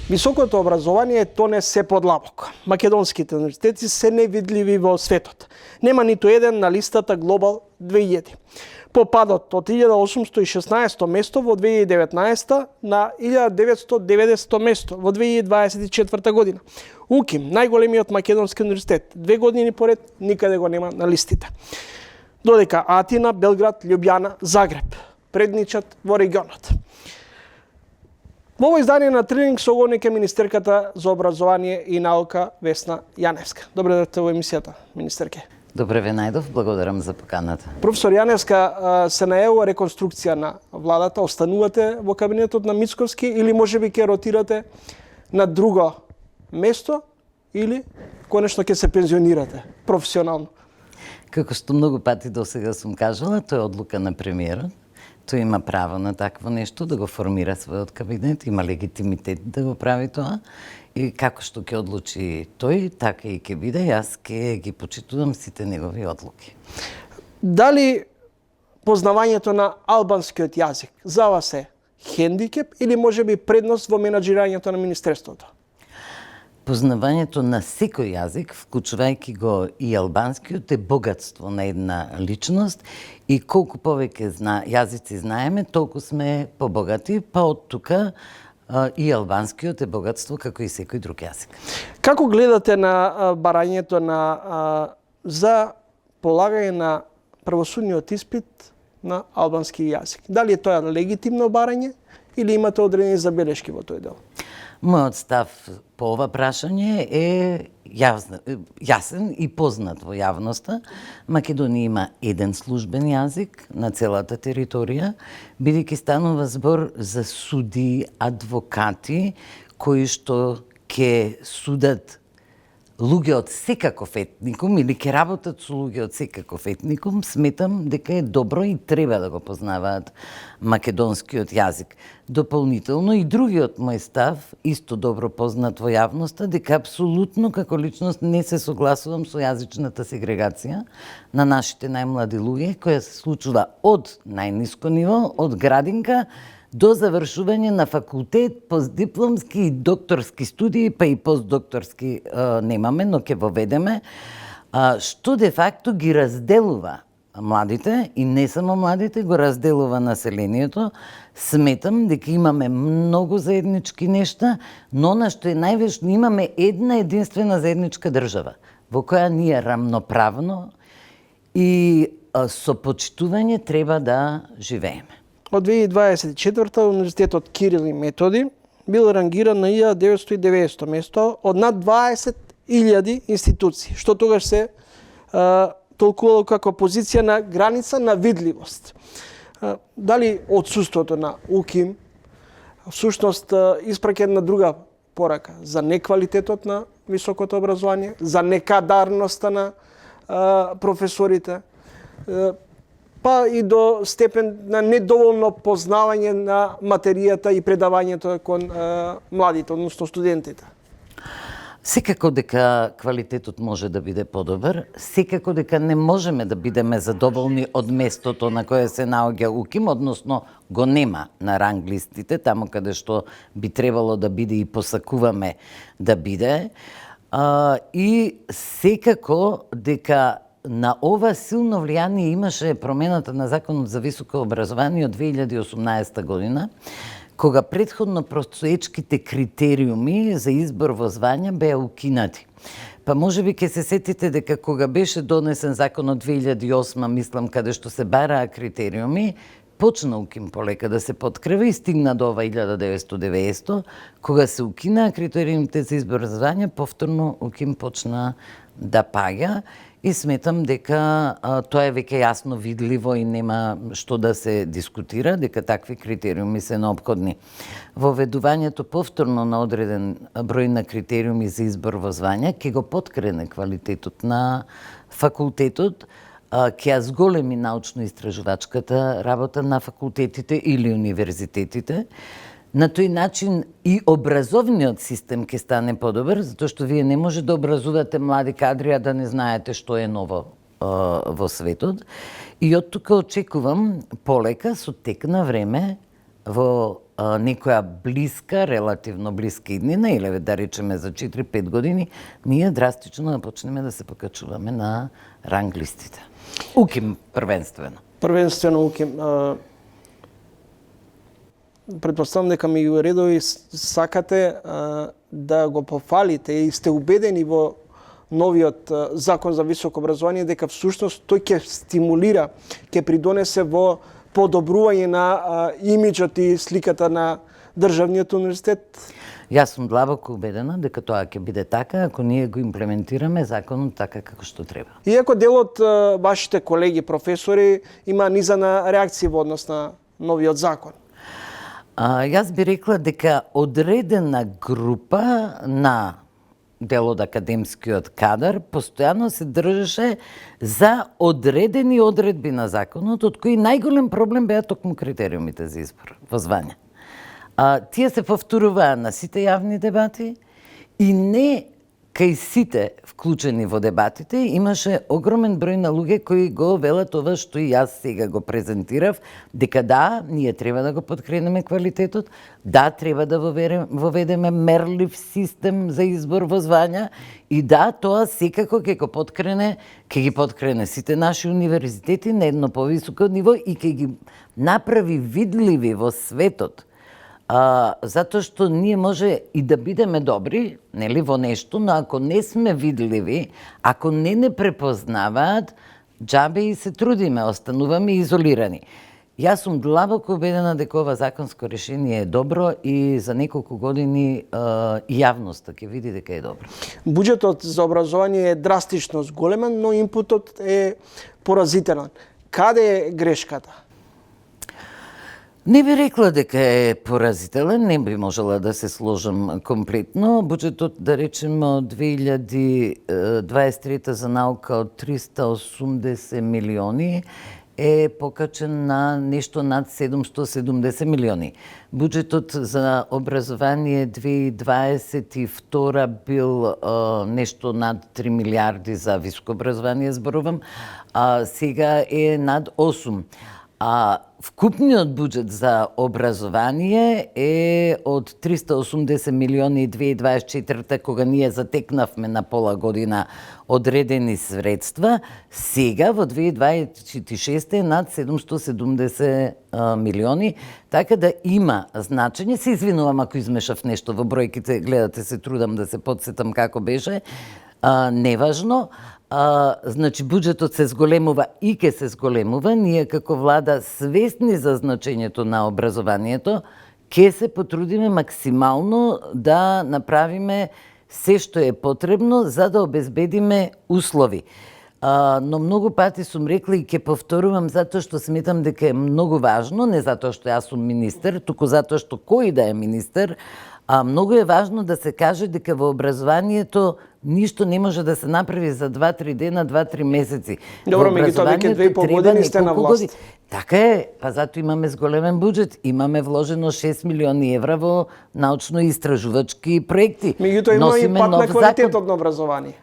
Високото образование тоне се подлабоко. Македонските универзитети се невидливи во светот. Нема ниту еден на листата Global 2000. По падот од 1816 место во 2019 на 1990 место во 2024 година. УКИМ, најголемиот македонски универзитет, 2 години поред никаде го нема на листите. Додека Атина, Белград, Љубљана, Загреб предничат во регионот. Во ово издание на Тренинг со говорник е министерката за образование и наука Весна Јаневска. Добре дојдовте во емисијата, министерке. Добре ве најдов, благодарам за поканата. Професор Јаневска, се најавува реконструкција на владата, останувате во кабинетот на Мицковски или можеби ќе ротирате на друго место или конечно ќе се пензионирате професионално? Како што многу пати досега сум кажала, тоа е одлука на премиерот. Тој има право на такво нешто, да го формира својот кабинет, има легитимитет да го прави тоа. И како што ќе одлучи тој, така и ќе биде, јас ќе ги почитувам сите негови одлуки. Дали познавањето на албанскиот јазик за вас е хендикеп или можеби предност во менаџирањето на министерството? Познавањето на секој јазик, вклучувајќи го и албанскиот, е богатство на една личност и колку повеќе јазици знаеме, толку сме побогати, па од тука и албанскиот е богатство како и секој друг јазик. Како гледате на барањето за полагање на правосудниот испит на албански јазик? Дали е тоа легитимно барање или имате одредени забелешки во тој дел? Мојот став по ова прашање е јасен и познат во јавноста. Македонија има еден службен јазик на целата територија, бидејќи станува збор за суди, адвокати, кои што ќе судат луѓе од секаков етникум или ќе работат со луѓе од секаков етникум, сметам дека е добро и треба да го познаваат македонскиот јазик. Дополнително и другиот мој став, исто добро познат во јавноста, дека апсолутно како личност не се согласувам со јазичната сегрегација на нашите најмлади луѓе, која се случува од најниско ниво, од градинка, до завршување на факултет, постдипломски и докторски студии, па и постдокторски немаме, но ќе воведеме, што де факто ги разделува младите, и не само младите, го разделува населението. Сметам дека имаме многу заеднички нешта, но на што е најважно, имаме една единствена заедничка држава, во која ние рамноправно и со почитување треба да живееме. Од 2024 Универзитетот Кирил и Методи бил рангиран на 1990 место од над 20.000 институции, што тогаш се толкувало како позиција на граница на видливост. Дали отсуството на УКИМ всушност испраќа една друга порака за неквалитетот на високото образование, за некадарноста на професорите, па и до степен на недоволно познавање на материјата и предавањето кон младите, односно студентите? Секако дека квалитетот може да биде подобар, секако дека не можеме да бидеме задоволни од местото на кое се наоѓа УКИМ, односно го нема на ранг листите, таму каде што би требало да биде и посакуваме да биде. И секако дека на ова силно влијание имаше промената на Законот за високо образование од 2018 година, кога предходно простоечките критериуми за избор во звања беа укинати. Па можеби ќе се сетите дека кога беше донесен законот 2008, мислам, каде што се бараа критериуми, почна УКИМ полека да се подкрива и стигна до ова 1990, кога се укинаа критериумите за избор за звања, повторно УКИМ почна да паѓа. И сметам дека тоа е веќе јасно видливо и нема што да се дискутира, дека такви критериуми се неопходни. Воведувањето повторно на одреден број на критериуми за избор во звања ќе го поткрене квалитетот на факултетот, ќе ја зголеми научно-истражувачката работа на факултетите или универзитетите. На тој начин и образовниот систем ќе стане подобар, затоа што вие не може да образувате млади кадри, а да не знаете што е ново во светот. И од тука очекувам полека, со тек на време, во некоја блиска, релативно блиска иднина, или да речеме за 4-5 години, ние драстично да почнеме да се покачуваме на ранг листите. УКИМ првенствено. Првенствено УКИМ. Предпоставам дека меѓу редови сакате да го пофалите и сте убедени во новиот закон за високо образование дека всушност тој ќе стимулира, ќе придонесе во подобрување на имиџот и сликата на државниот универзитет? Јас сум длабоко убедена дека тоа ќе биде така ако ние го имплементираме законот така како што треба. Иако дел од вашите колеги професори има низана реакција во однос на новиот закон. Јас би рекла дека одредена група на дел од академскиот кадар постојано се држеше за одредени одредби на законот, од кои најголем проблем беа токму критериумите за избор во звања. Тие се повторуваа на сите јавни дебати и не кај сите вклучени во дебатите имаше огромен број на луѓе кои го велат ова што и јас сега го презентирав, дека да, ние треба да го подкренеме квалитетот, да, треба да воведеме мерлив систем за избор во звања и да, тоа секако ќе го подкрене, ќе ги подкрене сите наши универзитети на едно повисоко ниво и ќе ги направи видливи во светот. Затоа што ние може и да бидеме добри, нели, во нешто, но ако не сме видливи, ако не препознаваат, џабе и се трудиме, остануваме изолирани. Јас сум длабоко убедена дека ова законско решение е добро и за неколку години и јавноста ќе види дека е добро. Буџетот за образование е драстично зголемен, но импутот е поразителен. Каде е грешката? Не би рекла дека е поразителен, не би можела да се сложам комплетно. Буџетот, да речеме, од 2023 за наука од 380 милиони е покачен на нешто над 770 милиони. Буџетот за образование 2022 бил нешто над 3 милиарди за високо образование, зборувам, а сега е над 8. Вкупниот буџет за образование е од 380 милиони 2024 кога ние затекнавме на пола година одредени средства, сега во 2026 е над 770 милиони, така да има значење. Се извинувам ако измешав нешто во бројките, гледате се трудам да се потсетам како беше, неважно. Значи, буџетот се зголемува и ќе се зголемува. Ние како влада свесни за значењето на образованието, ќе се потрудиме максимално да направиме се што е потребно за да обезбедиме услови. Но многу пати сум рекла и ќе повторувам затоа што сметам дека е многу важно, не затоа што јас сум министер, туку затоа што кој да е министер, многу е важно да се каже дека во образованието ништо не може да се направи за 2-3 дена, 2-3 месеци. Добро, меѓутоа веќе 2,5 години сте на власт. Така е, па затоа имаме зголемен буџет, имаме вложено 6 милиони евра во научно-истражувачки проекти. Меѓутоа има и пад на квалитетот на образование.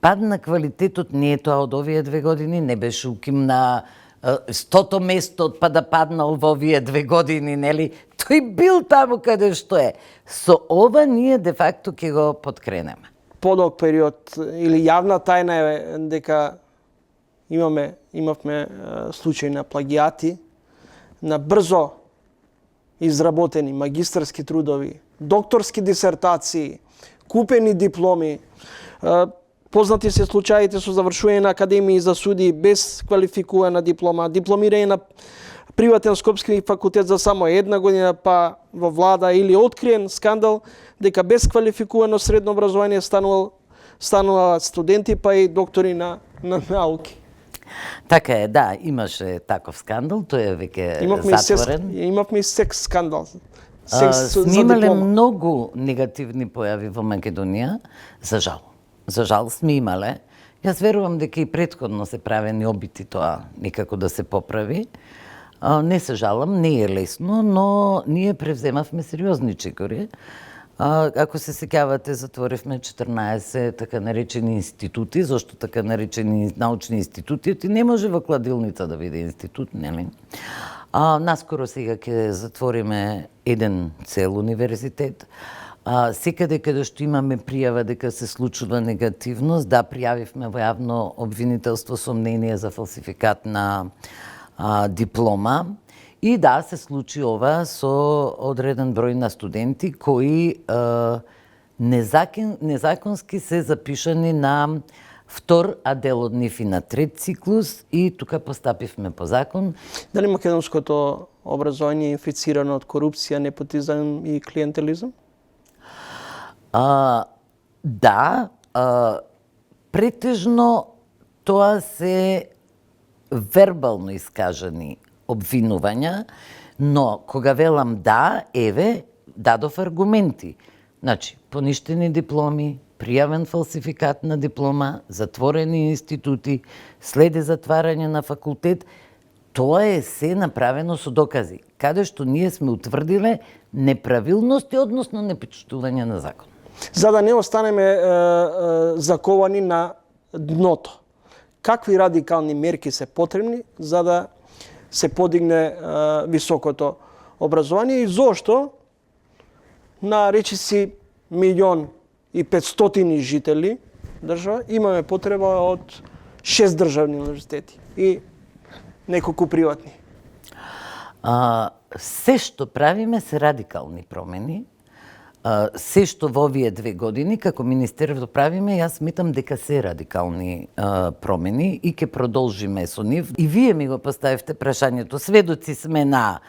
Пад на квалитетот не е тоа од овие 2 години, не беше уким на 100-то место па да паднал во овие 2 години, нели? Тој бил таму каде што е. Со ова ние де факто ќе го подкренеме. Подолг период или јавна тајна е дека имавме случаи на плагиати, на брзо изработени магистарски трудови, докторски дисертации, купени дипломи. Познати се случаите со завршување на академии за суди без квалификувана диплома, дипломирање на приватен скопски факултет за само 1 година, па во влада или откриен скандал дека без квалификувано средно образование станува студенти па и доктори на науки. Така е, да, имаше таков скандал, тој е веќе затворен. Имавме и секс скандал. Сме имале многу негативни појави во Македонија, за жал. За жал сме имале. Јас верувам дека и претходно се правени обити тоа никако да се поправи. Не се жалам, не е лесно, но ние превземавме сериозни чекори. Ако се сеќавате, затворивме 14 така наречени институти. Зошто така наречени научни институти? Ти не може во кладилница да биде институт, нели? Наскоро сега ќе затвориме еден цел универзитет. Секаде каде што имаме пријава дека се случува негативност, да, пријавивме во јавно обвинителство сомнение за фалсификат на диплома. И да, се случи ова со одреден број на студенти кои незаконски се запишани на втор, а дел од нив и на трет циклус, и тука постапивме по закон. Дали македонското образование е инфицирано од корупција, непотизам и клиентелизам? Да, претежно тоа се вербално искажани обвинувања, но кога велам да, еве, дадов аргументи. Значи, поништени дипломи, пријавен фалсификат на диплома, затворени институти, следи затварање на факултет, тоа е се направено со докази, каде што ние сме утврдиле неправилности, односно непочитување на закон. За да не останеме заковани на дното, какви радикални мерки се потребни за да се подигне високото образование и зошто на речиси 1.500.000 жители држава имаме потреба од 6 државни универзитети и неколку приватни? Се што правиме се радикални промени. Се што во овие 2 години како министер правиме, јас сметам дека се радикални промени и ќе продолжиме со нив. И вие ми го поставивте прашањето. Сведоци сме на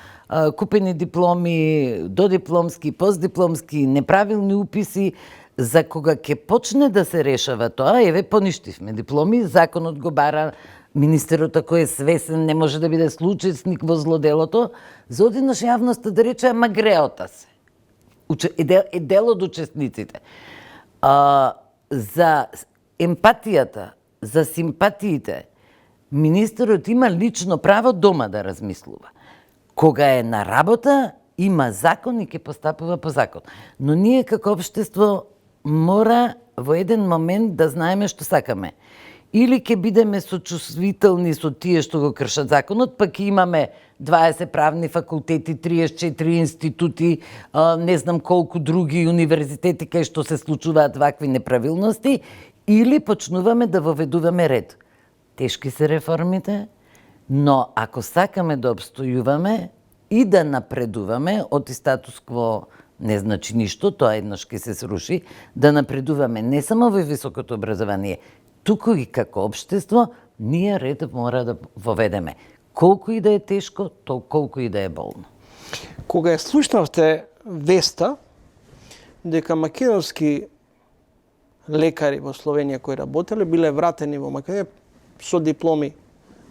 купени дипломи, додипломски, постдипломски, неправилни уписи. За кога ќе почне да се решава тоа, еве поништивме дипломи, законот го бара, министерот ако е свесен не може да биде случајник во злоделото, за одеднаш јавноста да рече, ама греота се. Е дел од учесниците. За емпатијата, за симпатиите, министерот има лично право дома да размислува. Кога е на работа, има закон и ќе постапува по закон. Но ние како општество мора во еден момент да знаеме што сакаме. Или ќе бидеме сочувствителни со тие што го кршат законот, пак имаме 20 правни факултети, 34 институти, не знам колку други универзитети кај што се случуваат вакви неправилности, или почнуваме да воведуваме ред. Тешки се реформите, но ако сакаме да обстојуваме и да напредуваме, од статус кво не значи ништо, тоа еднаш ќе се сруши, да напредуваме не само во високото образование, туку и како општество, ние ред мора да воведеме. Колку и да е тешко, колку и да е болно. Кога ја слушнавте веста дека македонски лекари во Словенија кои работеле биле вратени во Македонија со дипломи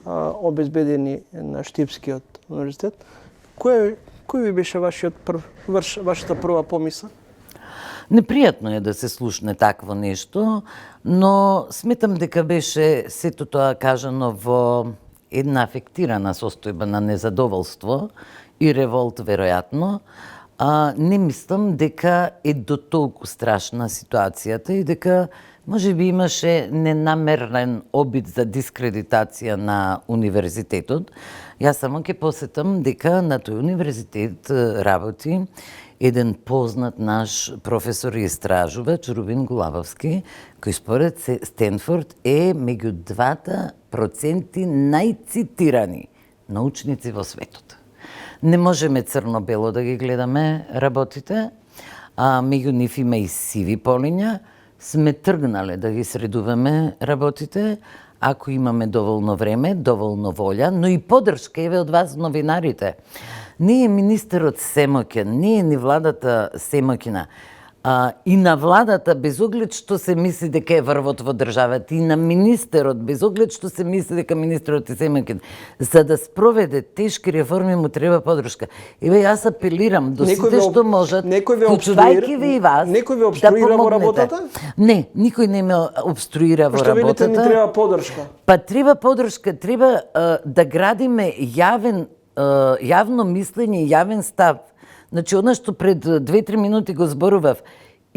обезбедени на Штипскиот универзитет, кој ви беше вашата прва помисла? Непријатно е да се слушне такво нешто, но сметам дека беше сето тоа кажано во една афектирана состојба на незадоволство и револт веројатно. Не мислам дека е до толку страшна ситуацијата и дека може би имаше ненамерен обид за дискредитација на универзитетот. Јас само ќе посетам дека на тој универзитет работи еден познат наш професор и истражувач, Рубин Голабовски, кој според Стенфорд е меѓу 2% најцитирани научници во светот. Не можеме црно-бело да ги гледаме работите, меѓу нив има и сиви полиња. Сме тргнале да ги средуваме работите, ако имаме доволно време, доволно волја, но и поддршка еве од вас новинарите. Не е министерот семоќен, не е ни владата семоќна. И на владата, без оглед што се мисли дека е врвот во државата, и на министерот, без оглед што се мисли дека министерот е семоќен, за да спроведе тешки реформи му треба поддршка. Еве јас апелирам до сите што можат, вклучувајќи ве и вас, некој ве обструира во работата? Не, никој не ме обструира во работата. Што велите, ни треба поддршка? Па треба поддршка, треба да градиме јавно мислење и јавен став. Значи, она што пред 2-3 минути го зборував,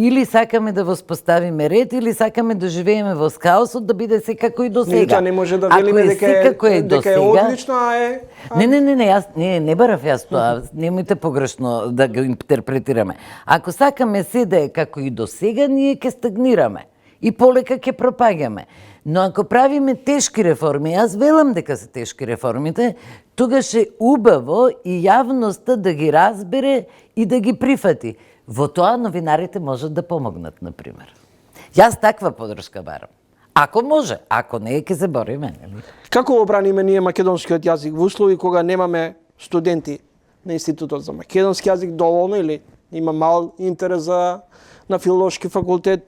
Или сакаме да воспоставиме ред, или сакаме да живееме во хаосот, да биде секако и до сега. Тоа не може да велиме дека е одлично, а е... Не, јас не барав јас тоа, немојте погрешно да го интерпретираме. Ако сакаме се да е како и до сега, ние ќе стагнираме и полека ќе пропаѓаме. Но ако правиме тешки реформи, јас велам дека се тешки реформите, тогаш е убаво и јавноста да ги разбере и да ги прифати. Во тоа новинарите можат да помогнат, например. Јас таква подршка барам. Ако може, ако не, ќе се бориме. Како го браниме ние македонскиот јазик во услови кога немаме студенти на Институтот за македонски јазик доволно или има мал интерес на филолошки факултет,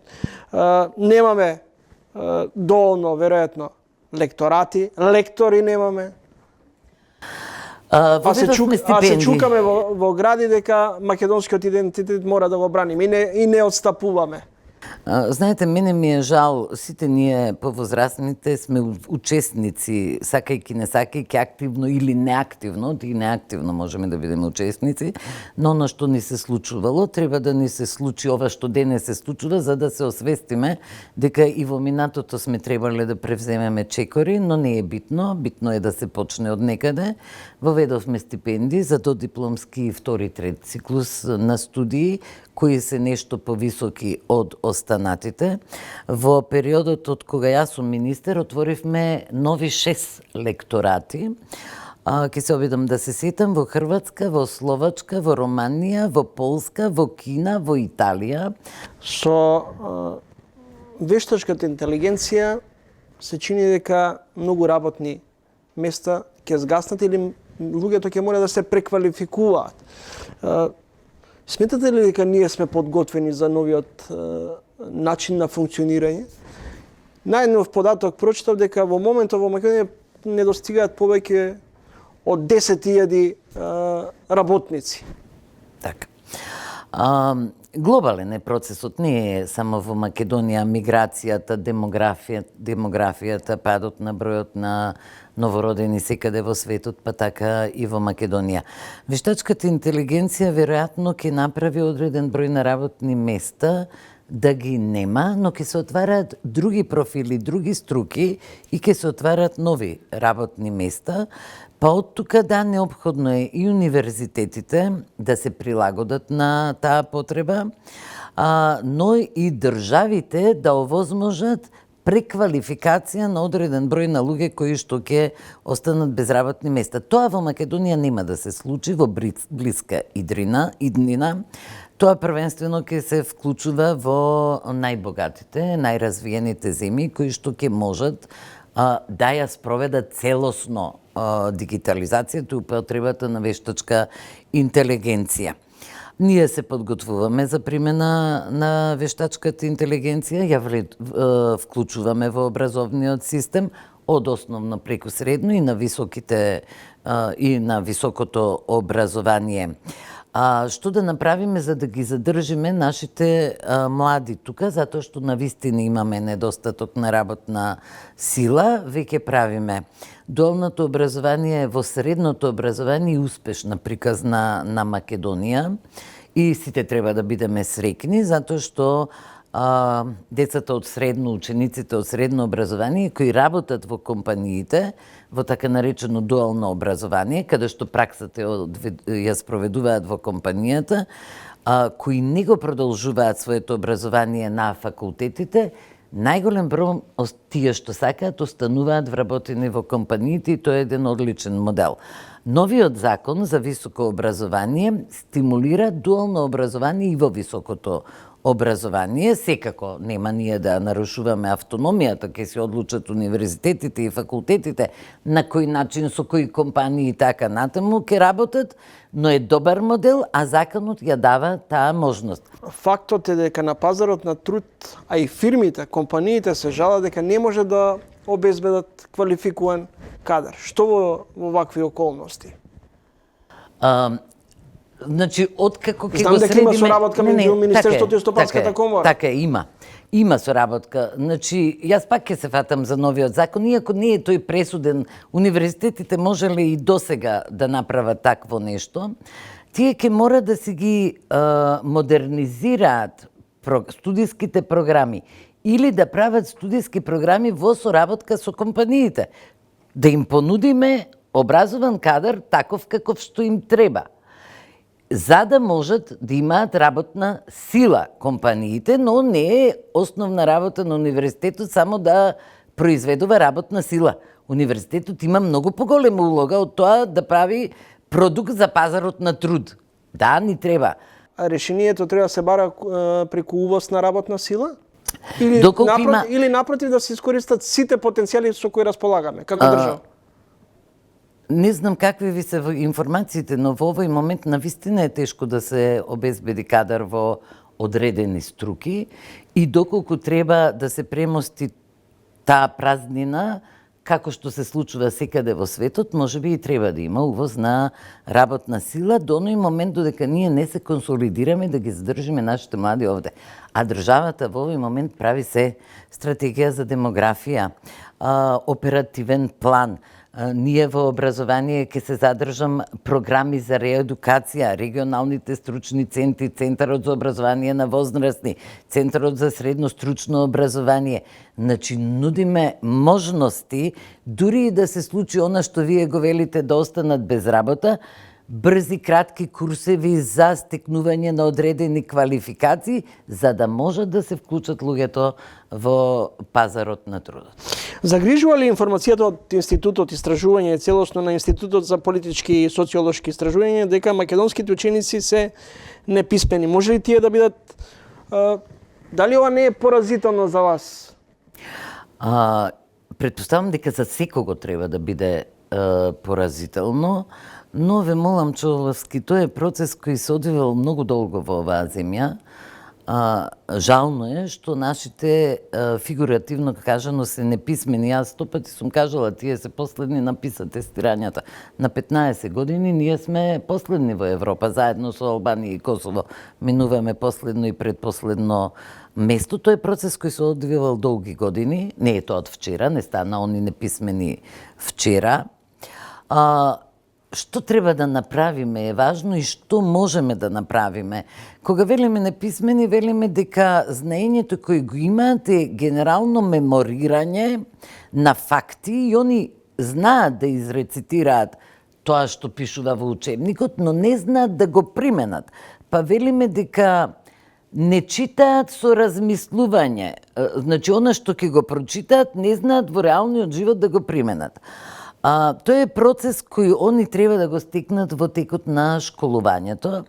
немаме доволно веројатно лекторати, лектори немаме. А се чукаме во гради дека македонскиот идентитет мора да го браниме и не отстапуваме. Знаете, мене ми е жал, сите ние повозрастните сме учесници, сакајки, не сакајки, активно или неактивно, и неактивно можеме да бидеме учесници, но оно што ни се случувало, треба да ни се случи ова што денес се случува, за да се освестиме дека и во минатото сме требале да превземеме чекори, но не е битно, битно е да се почне од некаде. Воведовме стипендии за додипломски втори, трет циклус на студии, кои се нешто повисоки од останатите. Во периодот од кога јас сум министер, отворивме нови 6 лекторати. Ке се обидам да се сетам во Хрватска, во Словачка, во Романија, во Полска, во Кина, во Италија. Со вештачката интелигенција се чини дека многу работни места ќе згаснат или луѓето ќе мора да се преквалификуваат. Сметате ли дека ние сме подготвени за новиот начин на функционирање? Најнов податок прочитав дека во моментот во Македонија недостигаат повеќе од 10.000 работници. Така. Глобален е процесот, не е само во Македонија, миграцијата, демографијата, падот на бројот на новородени секаде во светот, па така и во Македонија. Вештачката интелигенција веројатно ќе направи одреден број на работни места да ги нема, но ќе се отвараат други профили, други струки и ќе се отвараат нови работни места. Па од тука да, неопходно е и универзитетите да се прилагодат на таа потреба, но и државите да овозможат преквалификација на одреден број на луѓе кои што ќе останат без работни места. Тоа во Македонија нема да се случи во блиска иднина. Тоа првенствено ќе се вклучува во најбогатите, најразвиените земји кои што ќе можат да ја спроведат целосно дигитализацијата и употребата на вештачка интелигенција. Ние се подготвуваме за примена на вештачката интелигенција, ја вклучуваме во образовниот систем од основно преку средно и на високите и на високото образование. Што да направиме за да ги задржиме нашите млади тука, затоа што навистина имаме недостаток на работна сила, веќе правиме. Дуалното образование во средното образование е успешна приказна на Македонија и сите треба да бидеме среќни, затоа што децата од средно, учениците од средно образование кои работат во компаниите, во така наречено дуално образование, каде што праксата ја спроведуваат во компанијата, кои не го продолжуваат своето образование на факултетите, најголем број од тие што сакаат остануваат вработени во компаниите и тоа е еден одличен модел. Новиот закон за високо образование стимулира дуално образование и во високото образование. Секако нема ние да нарушуваме автономијата, ќе се одлучат универзитетите и факултетите на кој начин, со кои компании и така натаму ќе работат, но е добар модел, а законот ја дава таа можност. Фактот е дека на пазарот на труд, а и фирмите, компаниите се жалат дека не може да обезбедат квалификуван кадар. Што во вакви околности? Значи, откако ќе го средиме... Знам дека има соработка меѓу Министерството и Стопанската комора. Така е, има. Има соработка. Значи, јас пак ќе се фатам за новиот закон, иако не е тој пресуден. Универзитетите можеле и досега да направат такво нешто. Тие ќе мора да си ги модернизираат студиските програми или да прават студиски програми во соработка со компаниите. Да им понудиме образован кадар таков каков што им треба, за да можат да имаат работна сила компаниите, но не е основна работа на универзитетот само да произведува работна сила. Универзитетот има многу поголема улога од тоа да прави продукт за пазарот на труд. Да, ни треба. А решението треба да се бара преку увоз на работна сила? Или напротив да се искористат сите потенцијали со кои располагаме, како држава? Не знам какви ви се информациите, но во овој момент навистина е тешко да се обезбеди кадар во одредени струки и доколку треба да се премости таа празнина, како што се случува секаде во светот, можеби и треба да има увоз на работна сила до оној момент додека ние не се консолидираме да ги задржиме нашите млади овде. А државата во овој момент прави се стратегија за демографија, оперативен план. Ние во образование ќе се задржам програми за реедукација, регионалните стручни центри, Центарот за образование на возрастни, Центарот за средно стручно образование. Значи, нудиме можности, дури и да се случи она што вие го велите да останат без работа, брзи, кратки курсеви за стекнување на одредени квалификации, за да можат да се вклучат луѓето во пазарот на трудот. Загрижува ли информацијата од Институтот истражување целосно на Институтот за политички и социолошки истражувања дека македонските ученици се неписмени? Може ли тие да бидат... дали ова не е поразително за вас? Претпоставам дека за секого треба да биде поразително, но ве молам, Човлевски, тој е процес кој се одвивал многу долго во оваа земја. Жално е што нашите, фигуративно кажано, се неписмени. Јас 100 пати сум кажала, тие се последни написа тестирањата. На 15 години ние сме последни во Европа, заедно со Албанија и Косово. Минуваме последно и предпоследно место. Тој е процес кој се одвивал долги години. Не е тоа од вчера, не стана они неписмени вчера. Што треба да направиме е важно и што можеме да направиме. Кога велиме неписмени, велиме дека знаењето кој го имаат е генерално меморирање на факти и они знаат да изрецитираат тоа што пишува во учебникот, но не знаат да го применат. Па велиме дека не читаат со размислување. Значи, она што ќе го прочитаат, не знаат во реалниот живот да го применат. Тој е процес кој они треба да го стекнат во текот на школувањето,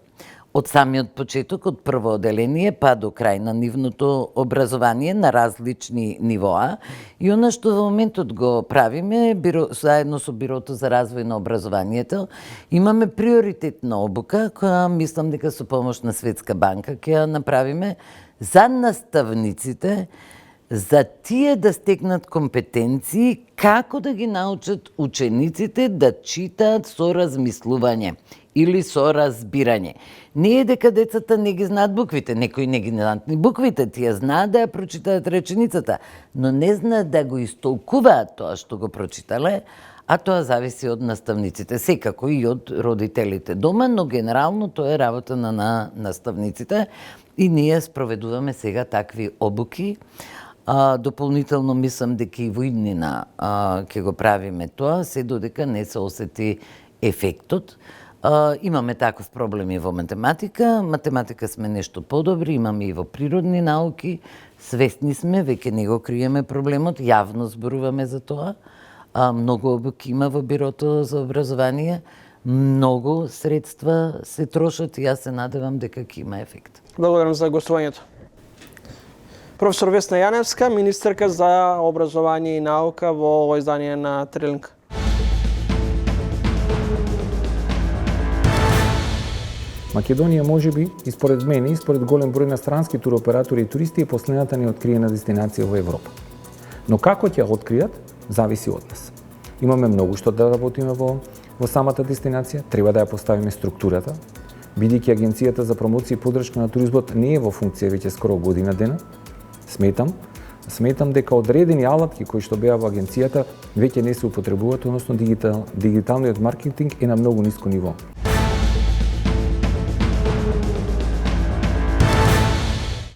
од самиот почеток, од прво оделение па до крај на нивното образование на различни нивоа. И она што во моментот го правиме, заедно со Бирото за развој на образованието, имаме приоритетна обука, која мислам дека со помош на Светска банка ќе ја направиме за наставниците, за тие да стекнат компетенции како да ги научат учениците да читаат со размислување или со разбирање. Не е дека децата не ги знаат буквите, некои не ги знаат ни буквите, тие знаат да ја прочитаат реченицата, но не знаат да го истолкуваат тоа што го прочитале, а тоа зависи од наставниците, секако и од родителите дома, но генерално тоа е работа на наставниците и ние спроведуваме сега такви обуки. Дополнително мислам дека и во иднина ќе го правиме тоа, се додека не се осети ефектот. Имаме таков проблем и во математика. Математика сме нешто подобри, имаме и во природни науки. Свесни сме, веќе не го криеме проблемот, јавно зборуваме за тоа. Многу обуки има во Бирото за образование, многу средства се трошат и јас се надевам дека ќе има ефект. Благодарам за гостувањето. Професор Весна Јаневска, министерка за образование и наука во ово издание на Трилинг. Македонија можеби, и според мене, и според голем број на странски туроператори и туристи, е последната неоткриена дестинација во Европа. Но како ќе ја откријат, зависи од нас. Имаме многу што да работиме во самата дестинација, треба да ја поставиме структурата, бидејќи Агенцијата за промоција и поддршка на туризмот не е во функција веќе скоро година дена. Сметам дека одредени алатки кои што беа во агенцијата веќе не се употребуваат, односно дигиталниот маркетинг е на многу ниско ниво.